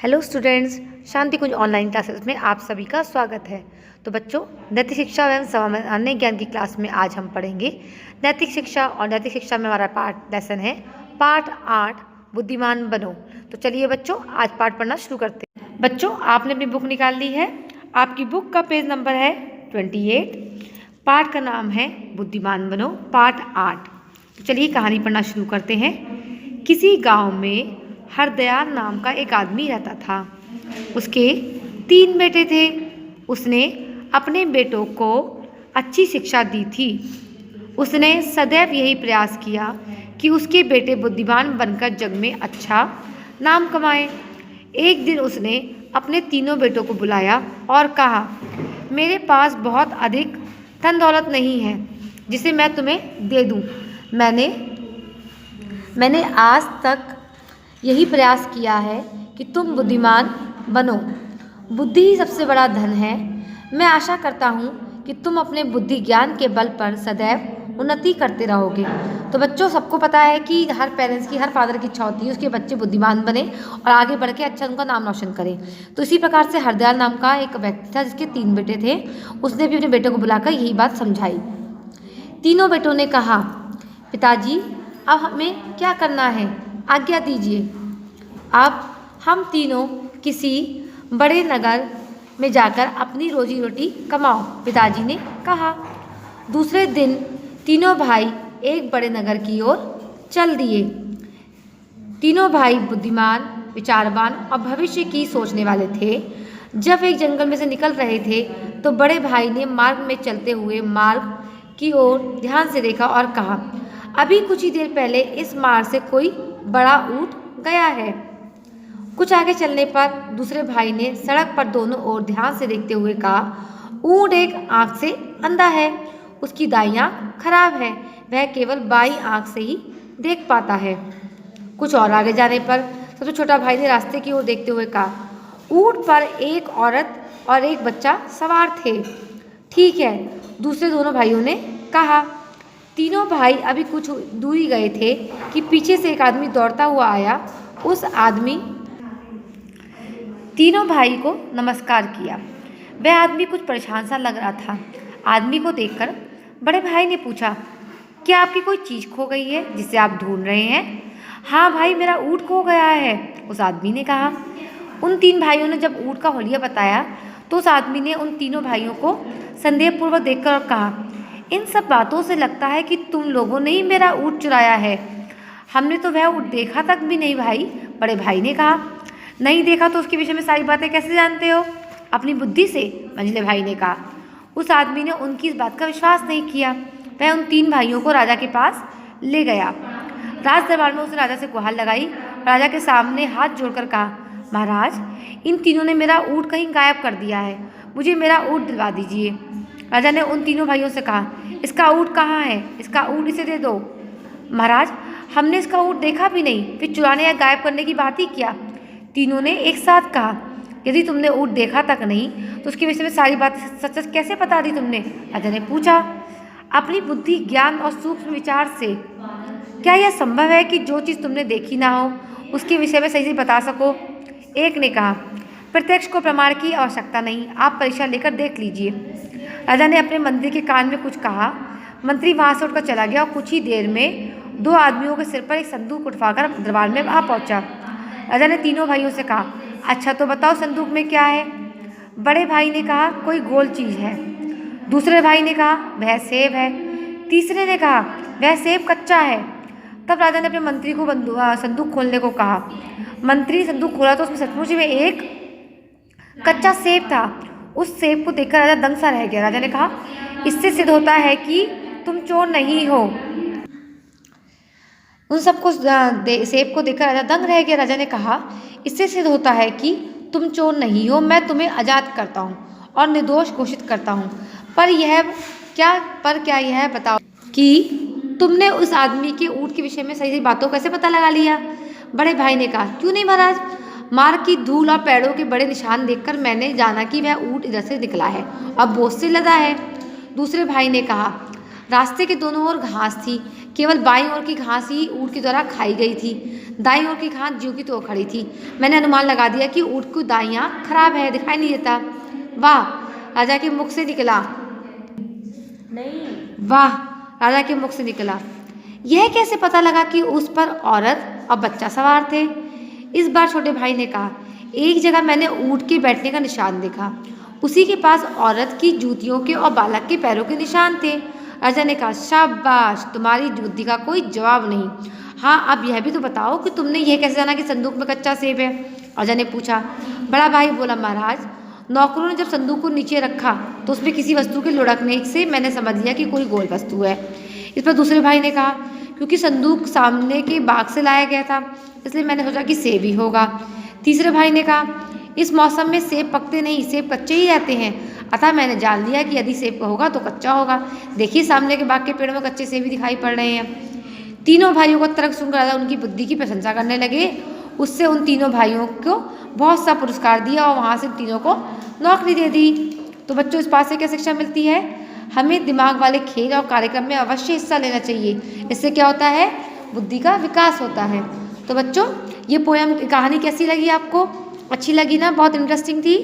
Hello students, शांति कुंज online classes में आप सभी का स्वागत है। तो बच्चों, नैतिक शिक्षा एवं सामान्य ज्ञान की क्लास में आज हम पढ़ेंगे नैतिक शिक्षा। और नैतिक शिक्षा में हमारा पाठ लेसन है पाठ 8 बुद्धिमान बनो। तो चलिए बच्चों, आज पाठ पढ़ना शुरू करते हैं। बच्चों, आपने अपनी बुक निकाल ली है। आपकी बुक का पेज नंबर है 28। पाठ का नाम है बुद्धिमान बनो, पाठ 8। तो चलिए कहानी पढ़ना शुरू करते हैं। किसी गाँव में हरदयाल नाम का एक आदमी रहता था। उसके 3 बेटे थे। उसने अपने बेटों को अच्छी शिक्षा दी थी। उसने सदैव यही प्रयास किया कि उसके बेटे बुद्धिमान बनकर जग में अच्छा नाम कमाएं। एक दिन उसने अपने तीनों बेटों को बुलाया और कहा, मेरे पास बहुत अधिक धन दौलत नहीं है जिसे मैं तुम्हें दे दूं। मैंने आज तक यही प्रयास किया है कि तुम बुद्धिमान बनो। बुद्धि ही सबसे बड़ा धन है। मैं आशा करता हूँ कि तुम अपने बुद्धि ज्ञान के बल पर सदैव उन्नति करते रहोगे। तो बच्चों, सबको पता है कि हर पेरेंट्स की, हर फादर की इच्छा होती है उसके बच्चे बुद्धिमान बने और आगे बढ़ के अच्छा उनका नाम रोशन करें। तो इसी प्रकार से हरदयाल नाम का एक व्यक्ति था जिसके 3 बेटे थे। उसने भी अपने बेटे को बुलाकर यही बात समझाई। तीनों बेटों ने कहा, पिताजी अब हमें क्या करना है, आज्ञा दीजिए। अब हम तीनों किसी बड़े नगर में जाकर अपनी रोजी रोटी कमाओ, पिताजी ने कहा। दूसरे दिन तीनों भाई एक बड़े नगर की ओर चल दिए। तीनों भाई बुद्धिमान, विचारवान और भविष्य की सोचने वाले थे। जब एक जंगल में से निकल रहे थे तो बड़े भाई ने मार्ग में चलते हुए मार्ग की ओर ध्यान से देखा और कहा, अभी कुछ ही देर पहले इस मार्ग से कोई बड़ा ऊंट गया है। कुछ आगे चलने पर दूसरे भाई ने सड़क पर दोनों ओर ध्यान से देखते हुए कहा, ऊंट एक आंख से अंधा है, उसकी दाईं आंख खराब है, वह केवल बाईं आंख से ही देख पाता है। कुछ और आगे जाने पर सबसे छोटा भाई ने रास्ते की ओर देखते हुए कहा, ऊंट पर एक औरत और एक बच्चा सवार थे। ठीक है, दूसरे दोनों भाइयों ने कहा। तीनों भाई अभी कुछ दूरी गए थे कि पीछे से एक आदमी दौड़ता हुआ आया। उस आदमी तीनों भाई को नमस्कार किया। वह आदमी कुछ परेशान सा लग रहा था। आदमी को देखकर बड़े भाई ने पूछा, क्या आपकी कोई चीज़ खो गई है जिसे आप ढूंढ रहे हैं? हाँ भाई, मेरा ऊँट खो गया है, उस आदमी ने कहा। उन 3 भाइयों ने जब ऊँट का हुलिया बताया तो उस आदमी ने उन तीनों भाइयों को संदेहपूर्वक देखकर और कहा, इन सब बातों से लगता है कि तुम लोगों ने ही मेरा ऊँट चुराया है। हमने तो वह ऊँट देखा तक भी नहीं भाई, बड़े भाई ने कहा। नहीं देखा तो उसके विषय में सारी बातें कैसे जानते हो? अपनी बुद्धि से, मंझले भाई ने कहा। उस आदमी ने उनकी इस बात का विश्वास नहीं किया। वह उन 3 भाइयों को राजा के पास ले गया। राज दरबार में उसने राजा से गुहार लगाई। राजा के सामने हाथ जोड़कर कहा, महाराज, इन तीनों ने मेरा ऊँट कहीं गायब कर दिया है, मुझे मेरा ऊँट दिलवा दीजिए। राजा ने उन तीनों भाइयों से कहा, इसका ऊँट कहाँ है? इसका ऊँट इसे दे दो। महाराज, हमने इसका ऊँट देखा भी नहीं, फिर चुराने या गायब करने की बात ही क्या? तीनों ने एक साथ कहा, यदि तुमने ऊँट देखा तक नहीं तो उसके विषय में सारी बात सच सच कैसे बता दी तुमने? राजा ने पूछा। अपनी बुद्धि, ज्ञान और सूक्ष्म विचार से क्या यह संभव है कि जो चीज़ तुमने देखी ना हो उसके विषय में सही से बता सको? एक ने कहा, प्रत्यक्ष को प्रमाण की आवश्यकता नहीं, आप परीक्षा लेकर देख लीजिए। राजा ने अपने मंत्री के कान में कुछ कहा। मंत्री वहाँ से उठकर चला गया और कुछ ही देर में 2 आदमियों के सिर पर एक संदूक उठवाकर दरबार में आ पहुँचा। राजा ने तीनों भाइयों से कहा, अच्छा तो बताओ संदूक में क्या है? बड़े भाई ने कहा, कोई गोल चीज़ है। दूसरे भाई ने कहा, वह सेब है। तीसरे ने कहा, वह सेब कच्चा है। तब राजा ने अपने मंत्री को संदूक खोलने को कहा। मंत्री संदूक खोला तो उसमें सचमुच में एक कच्चा सेब था। उस सेब को देखकर राजा दंग सा रह गया। राजा ने कहा, इससे सिद्ध होता है कि तुम चोर नहीं हो। उन सबको सेब को देखकर राजा दंग रह गया। राजा ने कहा, इससे सिद्ध होता है कि तुम चोर नहीं हो। मैं तुम्हें आज़ाद करता हूँ और निर्दोष घोषित करता हूँ। पर क्या यह बताओ कि तुमने उस आदमी के ऊँट के विषय में सही सही बातों कैसे पता लगा लिया? बड़े भाई ने कहा, क्यों नहीं महाराज, मार्ग की धूल और पैरों के बड़े निशान देखकर मैंने जाना कि वह ऊँट इधर से निकला है और बोझ से लदा है। दूसरे भाई ने कहा, रास्ते के दोनों ओर घास थी, केवल बाईं ओर की घास ही ऊँट के द्वारा खाई गई थी, दाईं ओर की घास ज्यों की त्यों खड़ी थी। मैंने अनुमान लगा दिया कि ऊँट की दाईं आँख खराब है, दिखाई नहीं देता। वाह, राजा के मुख से निकला। नहीं, वाह, राजा के मुख से निकला। यह कैसे पता लगा कि उस पर औरत और बच्चा सवार थे? इस बार छोटे भाई ने कहा, एक जगह मैंने ऊँट के बैठने का निशान देखा, उसी के पास औरत की जूतियों के और बालक के पैरों के निशान थे। राजा ने कहा, शाबाश, तुम्हारी बुद्धि का कोई जवाब नहीं। हाँ, अब यह भी तो बताओ कि तुमने यह कैसे जाना कि संदूक में कच्चा सेब है? राजा ने पूछा। बड़ा भाई बोला, महाराज, नौकरों ने जब संदूक को नीचे रखा तो उसमें किसी वस्तु के लुढ़कने से मैंने समझ लिया कि कोई गोल वस्तु है। इस पर दूसरे भाई ने कहा, क्योंकि संदूक सामने के बाग से लाया गया था, इसलिए मैंने सोचा कि सेब ही होगा। तीसरे भाई ने कहा, इस मौसम में सेब पकते नहीं, सेब कच्चे ही रहते हैं, अतः मैंने जान लिया कि यदि सेब होगा तो कच्चा होगा। देखिए, सामने के बाग के पेड़ों में कच्चे सेब ही दिखाई पड़ रहे हैं। तीनों भाइयों का तर्क सुनकर राजा उनकी बुद्धि की प्रशंसा करने लगे। उससे उन तीनों भाइयों को बहुत सा पुरस्कार दिया और वहाँ से तीनों को नौकरी दे दी। तो बच्चों, इस पाठ से क्या शिक्षा मिलती है? हमें दिमाग वाले खेल और कार्यक्रम में अवश्य हिस्सा लेना चाहिए। इससे क्या होता है? बुद्धि का विकास होता है। तो बच्चों, ये पोयम कहानी कैसी लगी आपको? अच्छी लगी ना? बहुत इंटरेस्टिंग थी।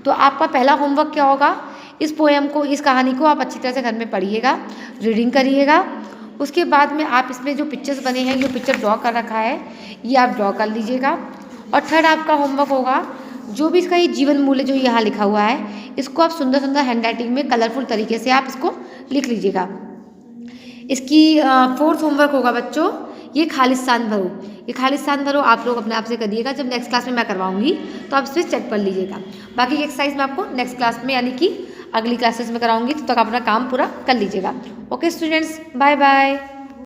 तो आपका पहला होमवर्क क्या होगा? इस पोयम को, इस कहानी को आप अच्छी तरह से घर में पढ़िएगा, रीडिंग करिएगा। उसके बाद में आप इसमें जो पिक्चर्स बने हैं, जो पिक्चर ड्रॉ कर रखा है, ये आप ड्रॉ कर लीजिएगा। और थर्ड आपका होमवर्क होगा, जो भी इसका ये जीवन मूल्य जो यहाँ लिखा हुआ है, इसको आप सुंदर सुंदर हैंडराइटिंग में कलरफुल तरीके से आप इसको लिख लीजिएगा। इसकी फोर्थ होमवर्क होगा बच्चों, ये खालिस्तान भरो। ये खालिस्तान भरो आप लोग अपने आप से करिएगा। जब नेक्स्ट क्लास में मैं करवाऊंगी तो आप इसमें चेक कर लीजिएगा। बाकी की एक्सरसाइज मैं आपको नेक्स्ट क्लास में, यानी कि अगली क्लासेस में कराऊंगी, तब तक अपना काम पूरा कर लीजिएगा। Okay students, bye bye.